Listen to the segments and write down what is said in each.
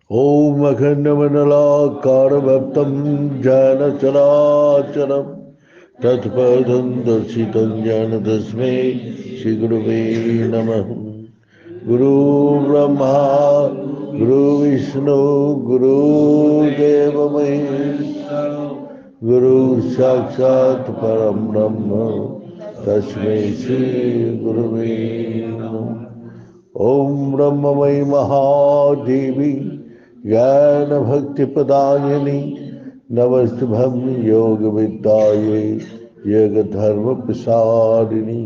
ओम अखंडमंडलाकारभक्तं जन चराचरं तत्पदं दर्शितं जन तस्मै श्री गुरुवे नमः। गुरु ब्रह्मा गुरु विष्णु गुरु देव महेश्वर गुरु साक्षात् परम ब्रह्म तस्मै श्री गुरुवे नमः। ओम ब्रह्ममयी महादेवी ज्ञान भक्ति प्रदायिनी नमस्तुभं योग विद्याये योग धर्म प्रसारिणी।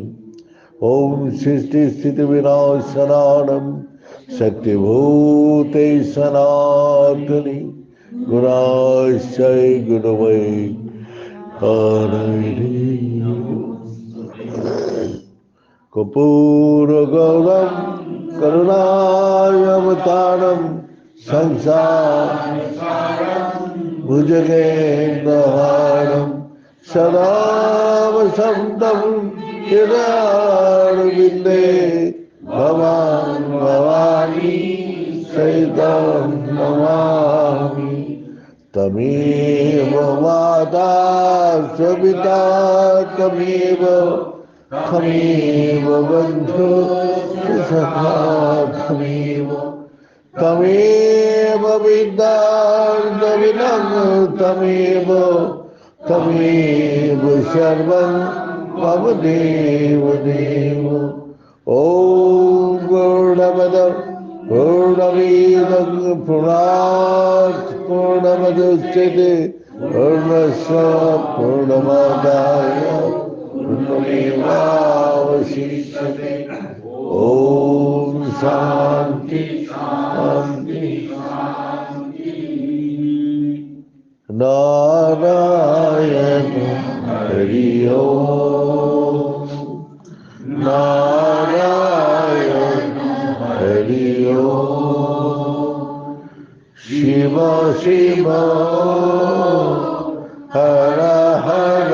ओम सृष्टि स्थिति विनाशनानं शक्तिभूते सनातनी गुणाश्रय गुणमयी कर्पूरगौरं करुणावतारं संसारसारं भुजगेन्द्रहारं सदा वसन्तं हृदयारविन्दे भवान् भवानी सहितं नमामि। तमेव माता सविता तमेव तमेव बन्धु सखा तमेव विद्यार्थिनं तमेव तमेव सर्वं मम देव देव। ॐ पूर्णमद पूर्णमिदं पूर्णात् पूर्णमुदच्यते पूर्णस्य पूर्णमादाय पूर्णमेवावशिष्यते। ओम शांति शांति शांति। नारायण हरि ओम नारायण हरि ओम। शिव शिव हर हर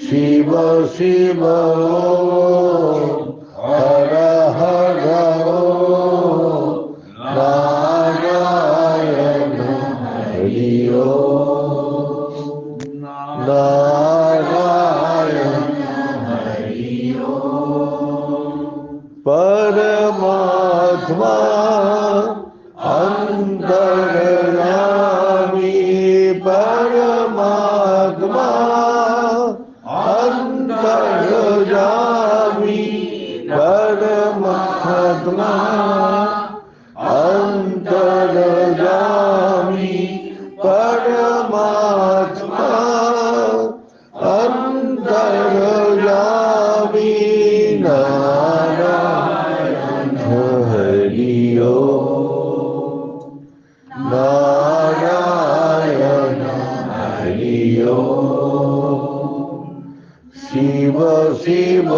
शिव शिव हर हर नारायण हरि ओम नारायण हरि ओम। परमात्मा अंतर्यामी परमात्मा अंतर्यामी परमात्मा अंतर्यामी परमात्मा अंतर्यामी नारायण हरि ओम नारायण हरि ओम। शिव शिव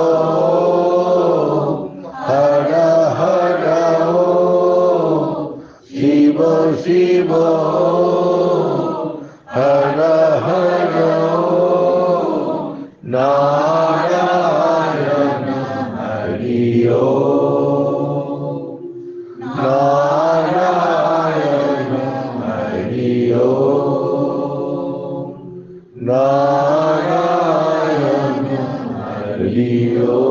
हर हर शिव शिव हर हर नारायण हरि ओम नारायण हरि ओम नारायण हरि ओम।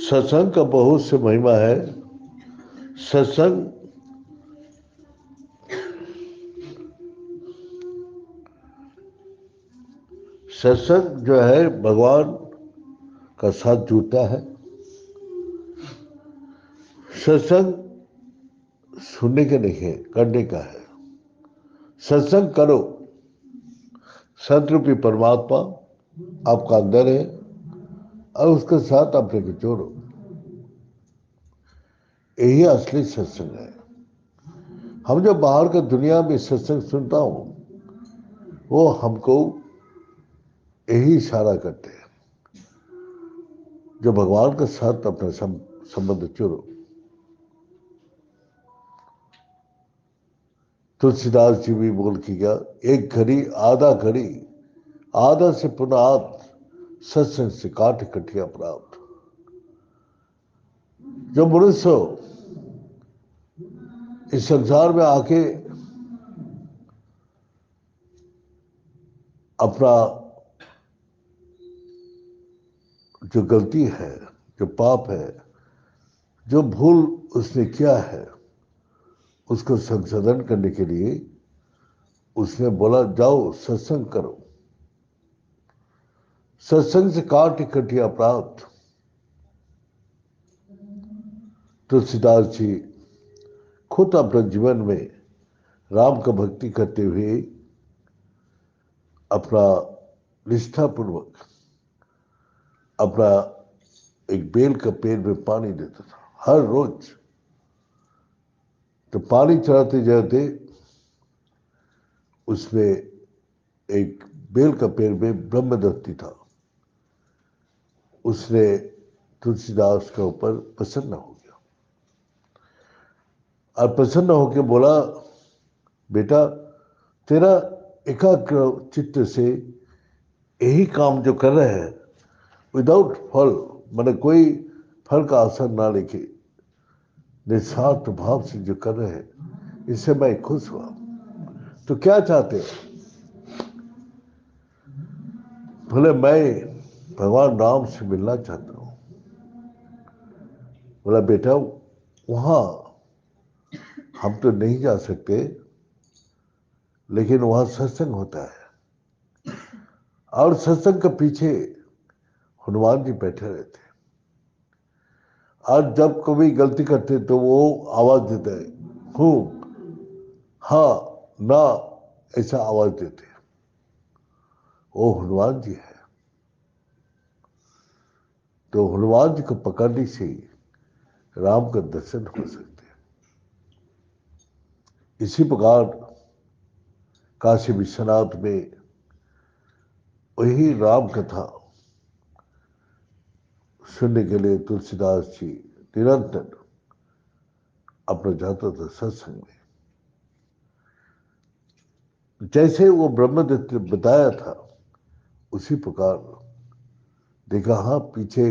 सत्संग का बहुत से महिमा है। सत्संग सत्संग जो है भगवान का साथ जुड़ता है। सत्संग सुनने के नहीं है, करने का है। सत्संग करो, सतरूपी परमात्मा आपका अंदर है और उसके साथ अपने को जोड़ो। यही असली सत्संग है। हम जो बाहर का दुनिया में सत्संग सुनता हूं वो हमको यही इशारा करते हैं जो भगवान के साथ अपना संबंध जोड़ो। तुलसीदास जी भी बोल के गया, एक घड़ी आधा घड़ी आदर से पुनात, सत्संग से काट कटिया प्राप्त। जो मनुष्य इस संसार में आके अपना जो गलती है, जो पाप है, जो भूल उसने किया है, उसको संशोधन करने के लिए उसने बोला जाओ सत्संग करो। सत्संग से काट कटिया प्राप्त। तुलसीदास जी खुद अपने जीवन में राम का भक्ति करते हुए अपना निष्ठापूर्वक अपना एक बेल का पेड़ में पानी देता था हर रोज। तो पानी चढ़ाते जाते उसमें एक बेल का पेड़ में ब्रह्मदत्ती था। उसने तुलसीदास के ऊपर प्रसन्न हो गया और प्रसन्न होकर बोला, बेटा तेरा एकाग्र चित्त से यही काम जो कर रहे हैं विदाउट फल, मैंने कोई फल का आशा ना लेके निस्वार्थ भाव से जो कर रहे हैं, इससे मैं खुश हुआ। तो क्या चाहते हैं? बोले मैं भगवान राम से मिलना चाहता हूं। बोला बेटा वहां हम तो नहीं जा सकते, लेकिन वहां सत्संग होता है और सत्संग के पीछे हनुमान जी बैठे रहते हैं। और जब कभी गलती करते तो वो आवाज देते हैं, हूं, हाँ, ना, ऐसा आवाज देते हैं। वो हनुमान जी है। तो हनुमान जी को पकड़ने से राम का दर्शन हो सकते हैं। इसी प्रकार काशी विश्वनाथ में वही राम कथा सुनने के लिए तुलसीदास जी निरंतर अपना जाता था सत्संग में। जैसे वो ब्रह्मदत्त ने बताया था उसी प्रकार देखा, हाँ पीछे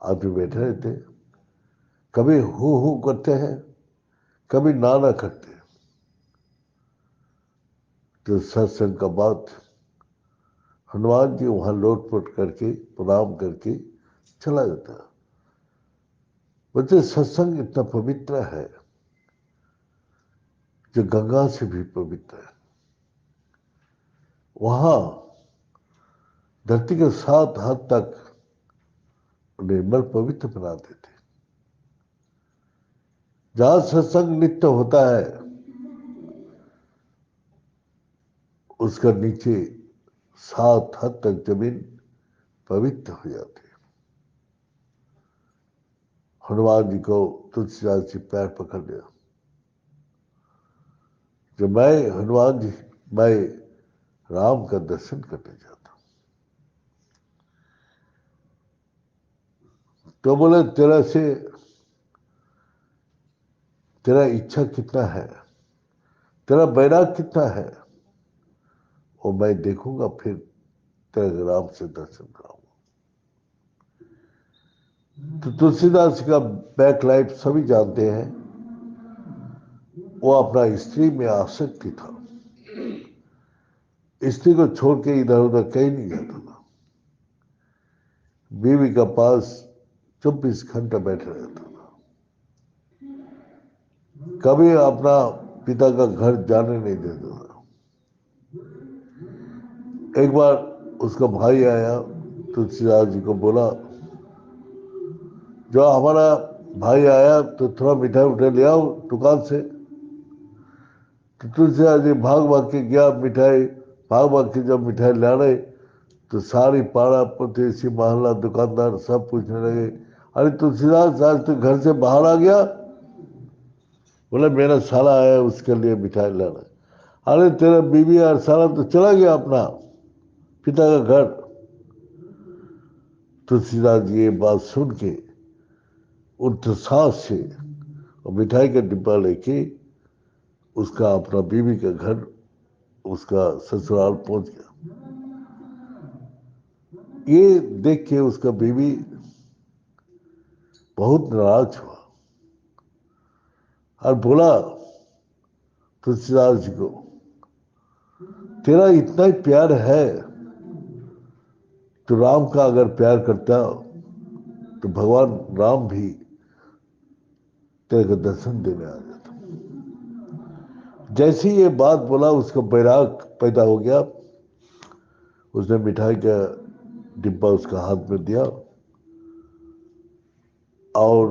आदमी बैठे रहते, कभी हु करते हैं, कभी ना करते। तो सत्संग का बात हनुमान जी वहां लोटपोट करके प्रणाम करके चला जाता। बोलते सत्संग इतना पवित्र है जो गंगा से भी पवित्र है। वहां धरती के 7 हाथ तक निर्मल पवित्र बना देते। जहां सत्संग नित्य होता है उसका नीचे 7 हाथ तक जमीन पवित्र हो जाती है। हनुमान जी को तुलसीदास जी पैर पकड़ लिया, जो मैं हनुमान जी, मैं राम का दर्शन करने जाता हूं। तो बोले तेरा इच्छा कितना है, तेरा बैराग कितना है, वो मैं देखूंगा, फिर तेरे राम से दर्शन कराऊंगा। तो तुलसीदास का बैक लाइफ सभी जानते हैं। वो अपना स्त्री में आसक्ति था, स्त्री को छोड़ के इधर उधर कहीं नहीं जाता था। बीवी का पास 24 घंटा बैठे रहता था। कभी अपना पिता का घर जाने नहीं देता था। एक बार उसका भाई आया, तुलसीदास जी को बोला, जो हमारा भाई आया तो थोड़ा मिठाई उठाई ले आओ दुकान से। तो तुलसीदास जी भाग भाग के गया, मिठाई भाग भाग के जब मिठाई ला रहे तो सारी पाड़ा पड़ोसी मोहल्ला दुकानदार सब पूछने लगे, अरे तुलसीदास आज तो घर से बाहर आ गया? बोले मेरा साला आया उसके लिए मिठाई लाना। अरे तेरा बीवी और साला तो चला गया अपना पिता का घर। तुलसीदास जी ये बात सुन के उत्साह से और मिठाई का डिब्बा लेके उसका अपना बीवी का घर, उसका ससुराल पहुंच गया। ये देख के उसका बीवी बहुत नाराज हुआ और बोला तुलसीदास जी को, तेरा इतना ही प्यार है तो राम का अगर प्यार करता तो भगवान राम भी तेरे को दर्शन देने आ जाता। जैसे ही ये बात बोला उसका बैराग पैदा हो गया। उसने मिठाई का डिब्बा उसका हाथ में दिया और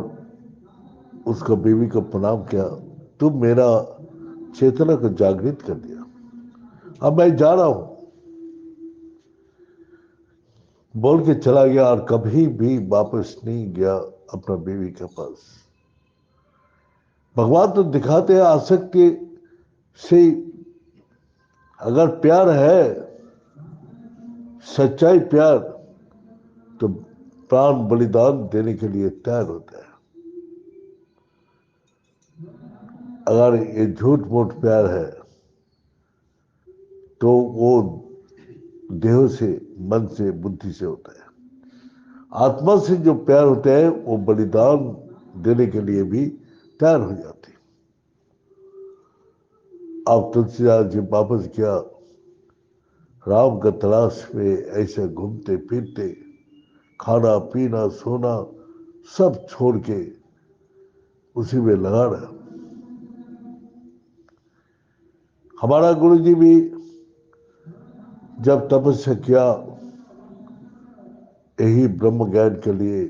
उसका बीवी को प्रणाम किया, तुम मेरा चेतना को जागृत कर दिया, अब मैं जा रहा हूं, बोल के चला गया और कभी भी वापस नहीं गया अपना बीवी के पास। भगवान तो दिखाते हैं आसक्ति से अगर प्यार है, सच्चाई प्यार, तो प्राण बलिदान देने के लिए तैयार होता है। अगर ये झूठ मूठ प्यार है तो वो देह से, मन से, बुद्धि से होता है। आत्मा से जो प्यार होता है वो बलिदान देने के लिए भी तैयार हो जाती। अब तुलसीदास जी वापस किया, राम का तलाश में ऐसे घूमते फिरते, खाना पीना सोना सब छोड़ के उसी में लगा रहा। हमारा गुरु जी भी जब तपस्या किया यही ब्रह्म ज्ञान के लिए,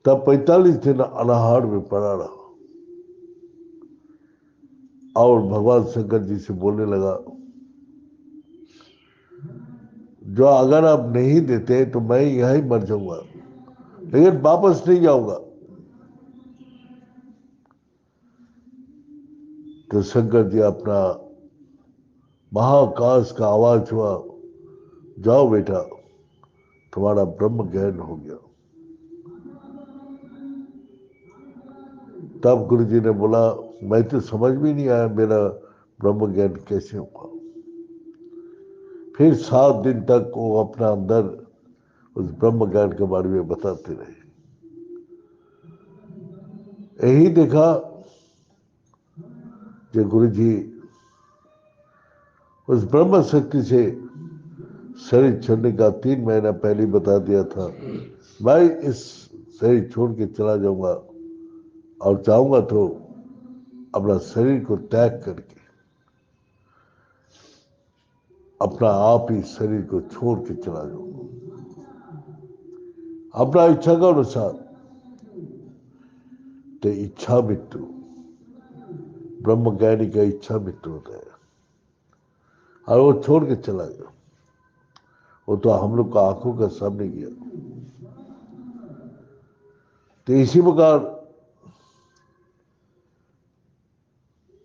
तब 45 दिन अनाहार में पड़ा रहा और भगवान शंकर जी से बोलने लगा, जो अगर आप नहीं देते तो मैं यहीं मर जाऊंगा, लेकिन वापस नहीं जाऊंगा। तो शंकर जी अपना महाकाश का आवाज हुआ, जाओ बेटा तुम्हारा ब्रह्म ज्ञान हो गया। तब गुरु जी ने बोला, मैं तो समझ भी नहीं आया मेरा ब्रह्म ज्ञान कैसे हुआ। फिर 7 दिन तक वो अपना अंदर उस ब्रह्म ज्ञान के बारे में बताते रहे। यही देखा कि गुरु जी उस ब्रह्म शक्ति से शरीर छोड़ने का 3 महीना पहले बता दिया था, मैं इस शरीर छोड़ के चला जाऊंगा और चाहूंगा तो अपना शरीर को त्याग करके अपना आप ही शरीर को छोड़ के चला जाऊंगा अपना इच्छा का अनुसार। तो इच्छा मृत्यु, ब्रह्म ज्ञानी का इच्छा मृत्यु होता है और वो छोड़ के चला गया। वो तो हम लोग का आंखों का सामने किया। तो इसी प्रकार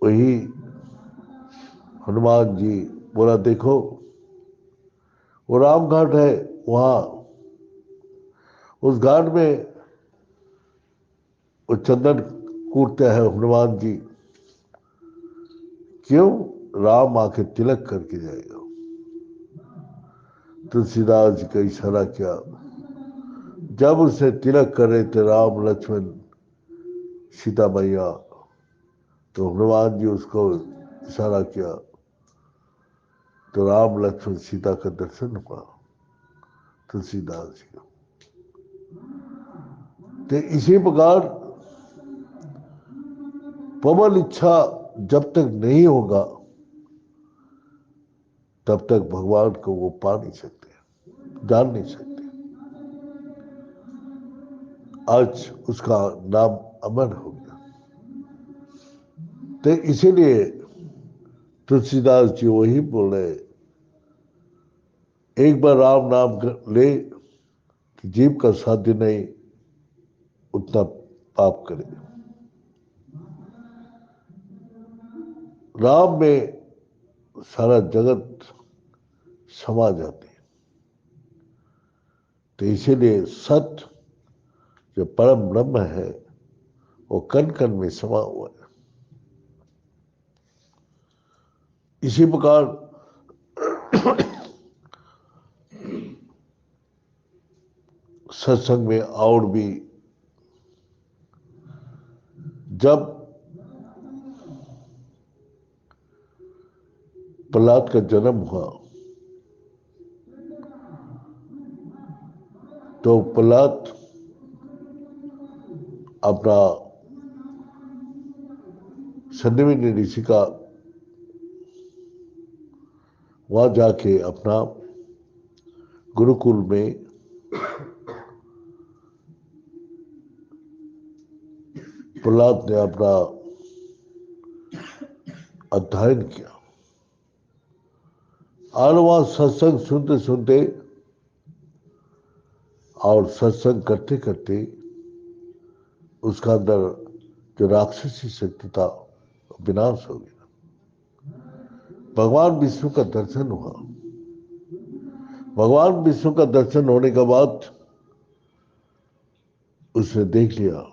वही हनुमान जी बोला, देखो वो राम घाट है, वहां उस घाट में वो चंदन कूटते हैं हनुमान जी, क्यों? राम आके तिलक करके जाएगा। तुलसीदास जी का इशारा किया, जब उसे तिलक कर रहे थे राम लक्ष्मण सीता मैया, तो हनुमान जी उसको इशारा किया तो राम लक्ष्मण सीता का दर्शन हुआ तुलसीदास जी का। तो इसी प्रकार प्रबल इच्छा जब तक नहीं होगा तब तक भगवान को वो पा नहीं सकते, जान नहीं सकते। आज उसका नाम अमर हो गया। तो इसीलिए तुलसीदास जी वही बोल रहे, एक बार राम नाम ले कि जीव का साध्य नहीं उतना पाप करे। राम में सारा जगत समा जाती है। तो इसीलिए सत्य जो परम ब्रह्म है वो कण कण में समा हुआ है। इसी प्रकार सत्संग में और भी जब प्रहलाद का जन्म हुआ तो प्रहलाद अपना संजीवनी ऋषि का वहां जाके अपना गुरुकुल में प्रहलाद ने अपना अध्ययन किया और वहां सत्संग सुनते सुनते और सत्संग करते करते उसका अंदर जो राक्षसी शक्ति था विनाश हो गया। भगवान विष्णु का दर्शन हुआ। भगवान विष्णु का दर्शन होने के बाद उसने देख लिया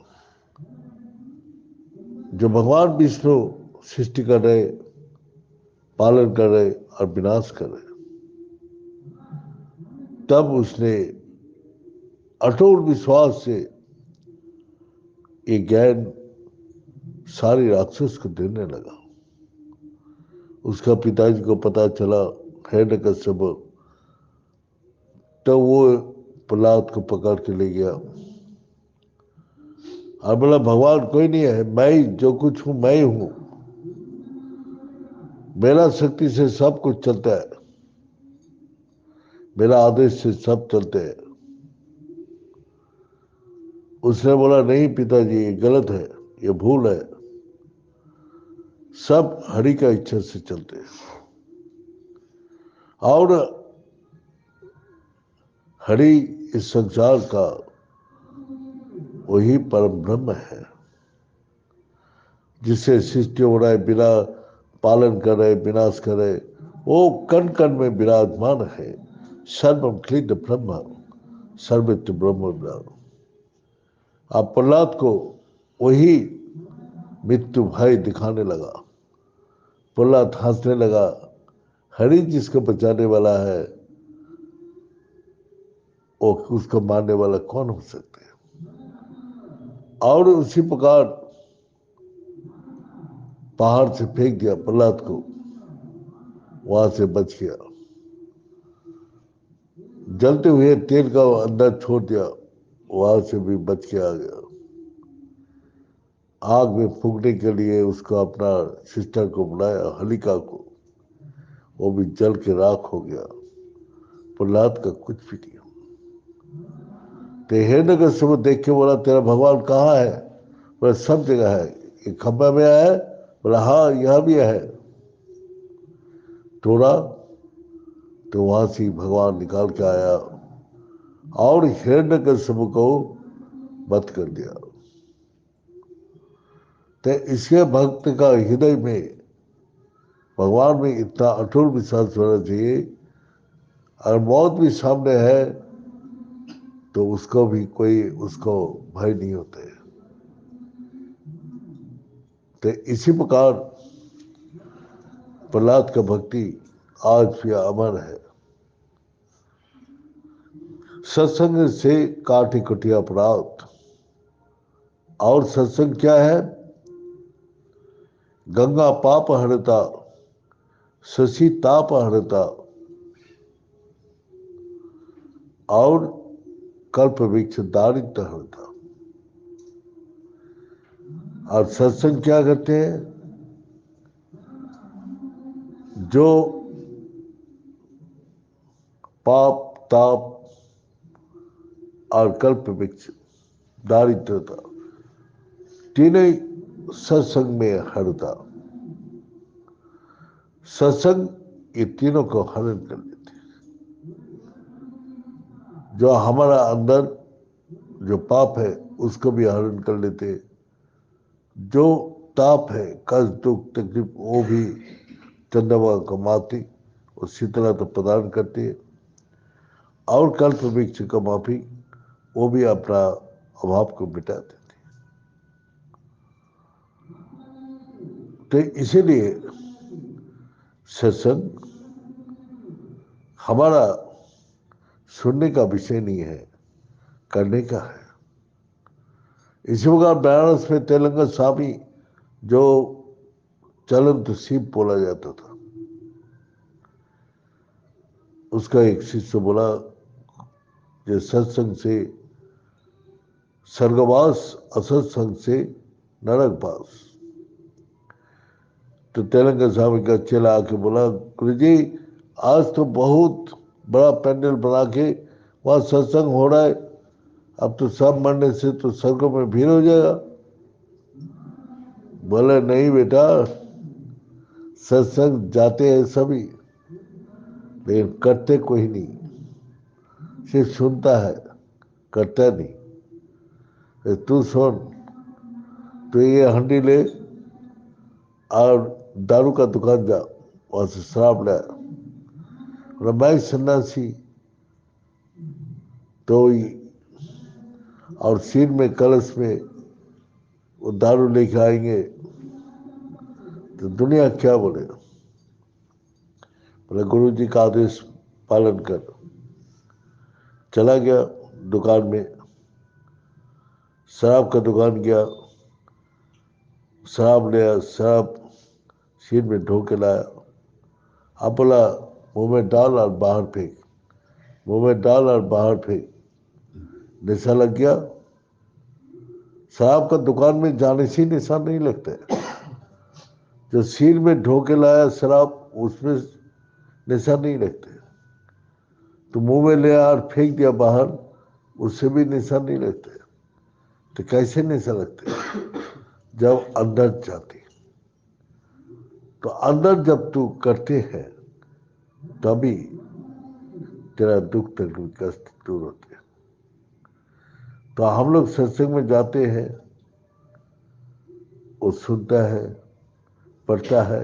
जो भगवान विष्णु सृष्टि कर रहे, पालन कर रहे और विनाश कर रहे। तब उसने अटूट विश्वास से ये ज्ञान सारे राक्षस को देने लगा। उसका पिताजी को पता चला, हिरण्यकश्यप, तो वो प्रहलाद को पकड़ के ले गया और बोला भगवान कोई नहीं है, मैं ही जो कुछ हूं मैं ही हूं, मेरा शक्ति से सब कुछ चलता है, मेरा आदेश से सब चलते हैं। उसने बोला नहीं पिताजी, ये गलत है, ये भूल है, सब हरि का इच्छा से चलते हैं और हरि इस संसार का वही परम ब्रह्म है जिससे सृष्टि हो रहा है, बिना पालन कर रहे, विनाश कर रहे, वो कण कण में विराजमान है। सर्वम क्लीन ब्रह्म सर्वत्र ब्रह्म विराज। आप प्रहलाद को वही मृत्यु भय दिखाने लगा। प्रहलाद हंसने लगा, हरि जिसको बचाने वाला है वो उसको मारने वाला कौन हो सकते हैं। और उसी प्रकार पहाड़ से फेंक दिया प्रहलाद को, वहां से बच गया। जलते हुए तेल का अंदर छोड़ दिया, वहां से भी बच के आ गया। आग में फूंकने के लिए उसको अपना सिस्टर को बुलाया, हलिका को, वो भी जल के राख हो गया। प्रहलाद का कुछ भी नहीं। तो हिरण्यकश्यप देख के बोला तेरा भगवान कहाँ है? बोला सब जगह है। ये खंबा में है? बोला हाँ यह भी है। तोड़ा तो वहां से भगवान निकाल के आया और हिरण्यकश्यप को वध कर दिया। तो इसके भक्त का हृदय में भगवान में इतना अटूट विश्वास होना चाहिए, अगर मौत भी सामने है तो उसको भी कोई उसको भय नहीं होते। तो इसी प्रकार प्रहलाद का भक्ति आज भी अमर है। सत्संग से काटी कुटिया अपराध। और सत्संग क्या है? गंगा पाप हरता, शशि ताप हरता और कल्प वृक्ष दारिद्र हरता। और सत्संग क्या करते हैं? जो पाप ताप और कल्प वृक्ष दारिद्रता तीनों सत्संग में हरता। सत्संग ये तीनों को हरण कर लेते हैं। जो हमारा अंदर जो पाप है उसको भी हरण कर लेते हैं। जो ताप है, कष्ट दुख तकलीफ, वो भी चंद्रमा को माफी और शीतलता प्रदान करती है। और कल्प वृक्ष का माफी, वो भी अपना अभाव को मिटा देती है। तो इसीलिए सत्संग हमारा सुनने का विषय नहीं है, करने का है। इसी प्रकार बनारस में तेलंगा स्वामी जो चलंत सीप बोला जाता था, उसका एक शिष्य बोला कि सत्संग से स्वर्गवास, असत्संग से नरकवास। तो तेलंगा स्वामी का चेला आके बोला, गुरु जी आज तो बहुत बड़ा पैंडल बना के वहां सत्संग हो रहा है, अब तो सब मरने से तो स्वर्ग में भीड़ हो जाएगा। बोले नहीं बेटा, सत्संग जाते हैं सभी, लेकिन करते कोई नहीं, सिर्फ सुनता है, करता नहीं। तू सुन, तो ये हंडी ले और दारू का दुकान जा, वहां से शराब लाया। मैं सन्यासी तो और सिर में कलश में वो दारू लेके आएंगे तो दुनिया क्या बोलेगा। बोले गुरु जी का आदेश पालन कर। चला गया दुकान में, शराब का दुकान गया, शराब लिया, शराब सिर में ढो के लाया। अब बोला मुंह में डाल और बाहर फेंक, मुंह में डाल और बाहर फेंक। नशा लग गया। शराब का दुकान में जाने से नशा नहीं लगता है, जो सिर में ढो के लाया शराब उसमें नशा नहीं लगता है। तो मुंह में ले और फेंक दिया बाहर, उससे भी नशा नहीं लगता है। तो कैसे नशा लगता है? जब अंदर जाती। तो अंदर जब तू करते हैं तभी तेरा दुख तकलीफ कष्ट दूर होते हैं। तो हम लोग सत्संग में जाते हैं, वो सुनता है, पढ़ता है,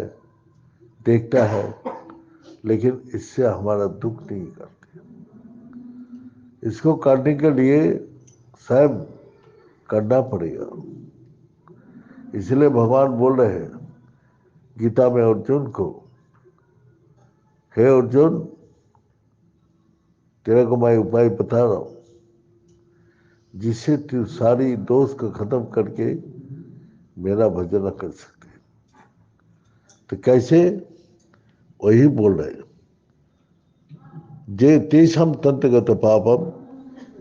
देखता है, लेकिन इससे हमारा दुख नहीं करते। इसको करने के लिए स्वयं करना पड़ेगा। इसलिए भगवान बोल रहे हैं गीता में अर्जुन को, हे अर्जुन तेरे को मैं उपाय बता रहा हूं जिससे तू सारी दोष को खत्म करके मेरा भजन कर सकते। तो कैसे? वही बोल रहे हैं, जे तेषम तंत्रगत पापम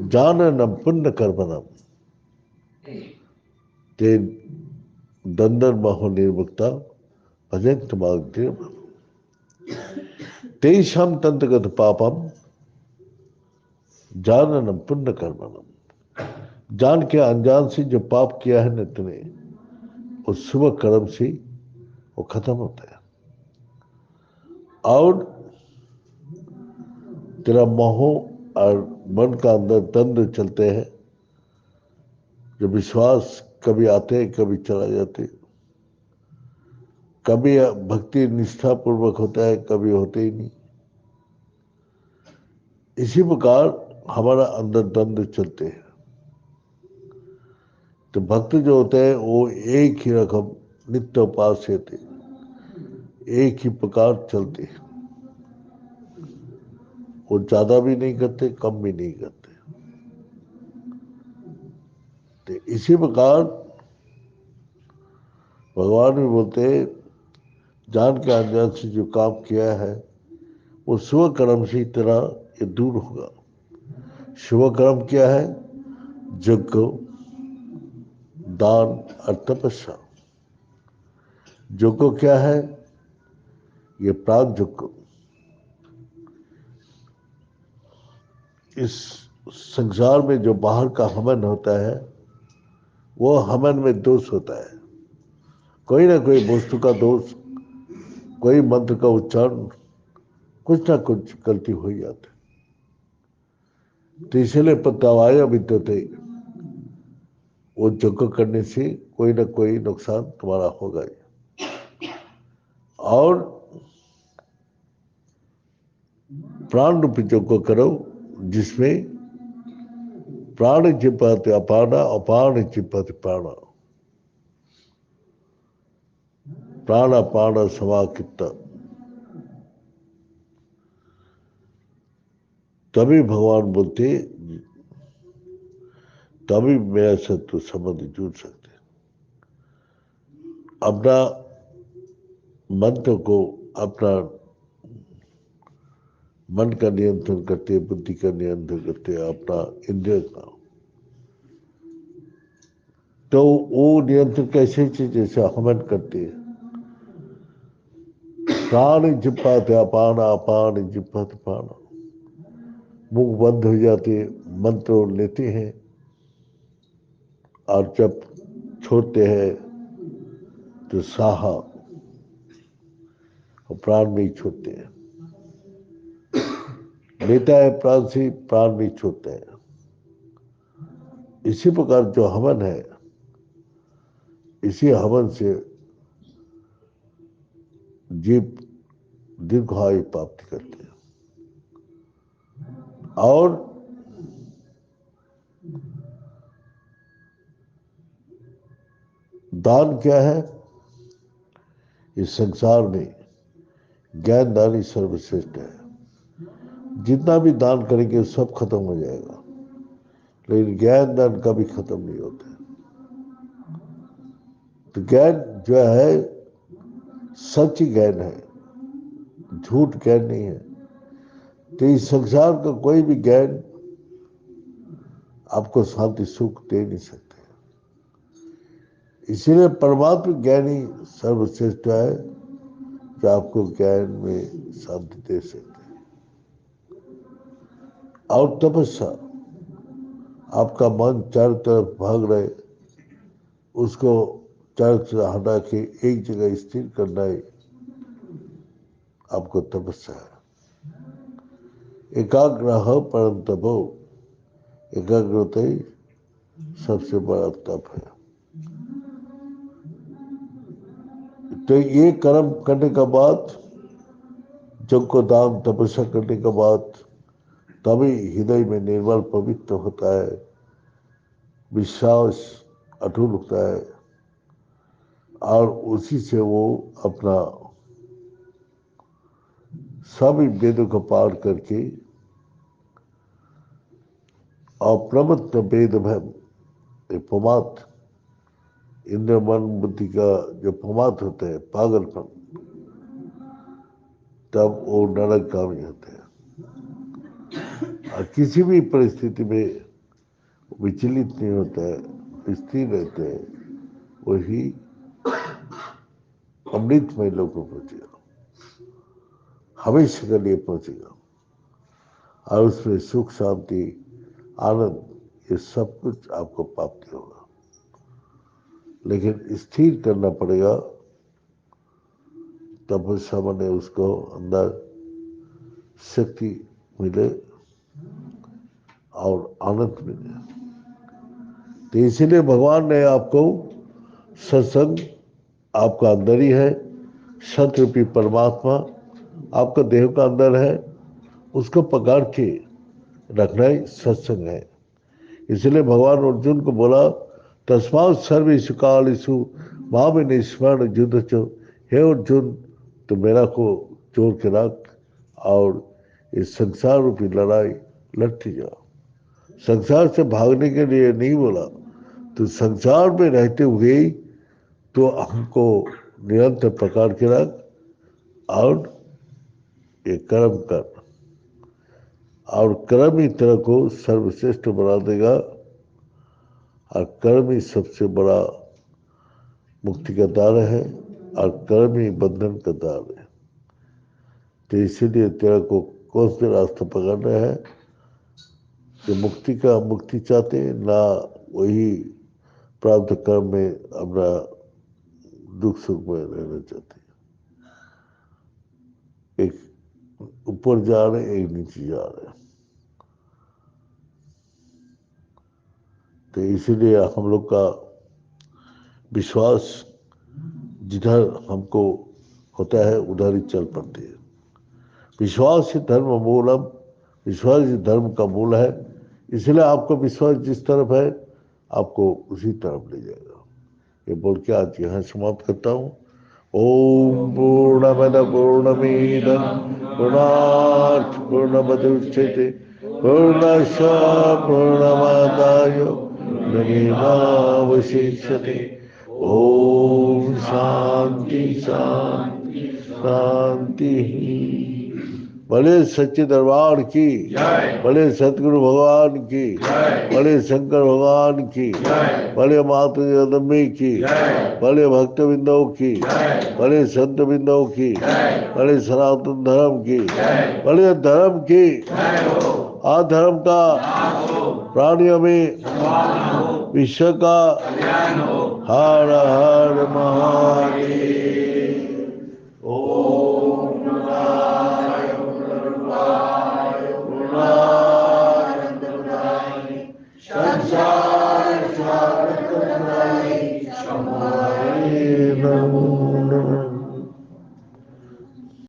जाननम पुण्य कर्मणम ते दंडन महो निर्मुक्ता भजन तुम्हारे। तेषम तंत्रगत पापम जाननम पुण्य कर्मणम, जान के अनजान से जो पाप किया है न तूने, उस शुभ कर्म से वो खत्म होता है। और तेरा मोह और मन का अंदर द्वंद्व चलते हैं, जो विश्वास कभी आते हैं कभी चला जाते हैं, कभी भक्ति निष्ठा पूर्वक होता है कभी होते ही नहीं। इसी प्रकार हमारा अंदर द्वंद्व चलते हैं। तो भक्त जो होते हैं वो एक ही रकम नित्य उपास थे, एक ही प्रकार चलते हैं। वो ज्यादा भी नहीं करते कम भी नहीं करते। तो इसी प्रकार भगवान भी बोलते हैं जान के अनजान से जो काम किया है वो शुभ कर्म से तेरा ये दूर होगा। शुभ कर्म क्या है? यज्ञ, दान और तपस्या। यज्ञ क्या है? ये प्राण यज्ञ। इस संसार में जो बाहर का हवन होता है वो हवन में दोष होता है, कोई ना कोई वस्तु का दोष, कोई मंत्र का उच्चारण, कुछ ना कुछ गलती हो जाती। तो इसलिए दवाई विद्यते, वो यज्ञ करने से कोई ना कोई नुकसान तुम्हारा होगा ही। और प्राण रूपी यज्ञ करो जिसमें प्राण चिपति अपाना, अपान चिपति प्राण, प्राण अपान समाकित। तभी भगवान बोलते तभी मेरा शत्रु संबंध जुड़ सकते। अपना मंत्र को, अपना मन का नियंत्रण करते, बुद्धि का नियंत्रण करते, अपना इंद्रिय का, तो वो नियंत्रण कैसे चीज, जैसे हवन करते हैं, प्राण जिपात अपान, अपान जिपात प्राण, मुख बंद हो जाते, मंत्र लेते हैं और जब छोड़ते हैं तो साहा और प्राण में ही छोड़ते हैं। लेता है प्राण से, प्राण में छोड़ते हैं। इसी प्रकार जो हवन है, इसी हवन से जीव दीर्घायु प्राप्ति करते हैं। और दान क्या है? इस संसार में ज्ञान दान ही सर्वश्रेष्ठ है। जितना भी दान करेंगे सब खत्म हो जाएगा, लेकिन ज्ञान दान कभी खत्म नहीं होता। तो ज्ञान जो है सच ज्ञान है, झूठ ज्ञान नहीं है। तो इस संसार का कोई भी ज्ञान आपको शांति सुख दे नहीं सकते। इसीलिए परमात्मा ज्ञान ही सर्वश्रेष्ठ है, जो आपको ज्ञान में शांति दे सकते हैं। और तपस्या, आपका मन चारों तरफ भाग रहे, उसको चारों तरफ हटा के एक जगह स्थिर करना है, आपको तपस्या है। एकाग्रह परम तपो, एकाग्रता ही सबसे बड़ा तप है। तो ये कर्म करने का बाद, जग को दान तपस्या करने के बाद, तभी हृदय में निर्मल पवित्र होता है, विश्वास अटूट होता है, और उसी से वो अपना सभी वेदों को पार करके अप्रमत्त वेद भय प्रमाद, इंद्र मन बुद्धि का जो प्रमाद होता है, पागलपन, तब वो नरकगामी होते हैं। और किसी भी परिस्थिति में विचलित नहीं होता है, स्थिर रहते हैं, वही अमृतमय लोग को पहुंचेगा, हमेशा के लिए पहुंचेगा। और उसमें सुख शांति आनंद ये सब कुछ आपको प्राप्ति होगा। लेकिन स्थिर करना पड़ेगा, तब सामान्य उसको अंदर शक्ति मिले और आनंद मिले। तो इसीलिए भगवान ने आपको सत्संग आपका अंदर ही है, सतरूपी परमात्मा आपका देह का अंदर है, उसको पकड़ के रखना ही सत्संग है। इसलिए भगवान अर्जुन को बोला, तस्मात् सर्वेषु कालेषु माम निस्मरण युद्ध चो, हे अर्जुन तो मेरा को जोड़ के रख और इस संसार रूपी लड़ाई लड़ती जाओ। संसार से भागने के लिए नहीं बोला, तो संसार में रहते हुए तो हमको निरंतर पकड़ के रख और ये कर्म कर, और कर्म ही तरह को सर्वश्रेष्ठ बना देगा, और कर्म ही सबसे बड़ा मुक्ति का द्वार है, और कर्म ही बंधन का द्वार है। तो इसीलिए तेरा को कौन से रास्ता पकड़ना है, कि मुक्ति चाहते हैं ना, वही प्राप्त कर्म में अपना दुख सुख में रहना चाहते हैं। एक ऊपर जा रहे, एक नीचे जा रहे। तो इसीलिए हम लोग का विश्वास जिधर हमको होता है उधर ही चल पड़ते हैं। विश्वास ही धर्म मूलम, विश्वास ही धर्म का मूल है। इसलिए आपका विश्वास जिस तरफ है, आपको उसी तरफ ले जाएगा। ये बोल के आज यहाँ समाप्त करता हूँ। ओम पूर्णमद पूर्णमिदं पूर्णात् पूर्णमुदच्यते पूर्णस्य पूर्णमादाय ब्रह्मेणावशिष्यते। ओम शांति शांति शांति। बड़े सच्चे दरबार की, बड़े सतगुरु भगवान की, बड़े शंकर भगवान की, बड़े माता जगदम्बे की, बड़े भक्त बिंदों की, बड़े संत बिंदों की, बड़े सनातन धर्म की, बड़े धर्म की। अधर्म का प्राणियों में विश्व का हर हर महादेव।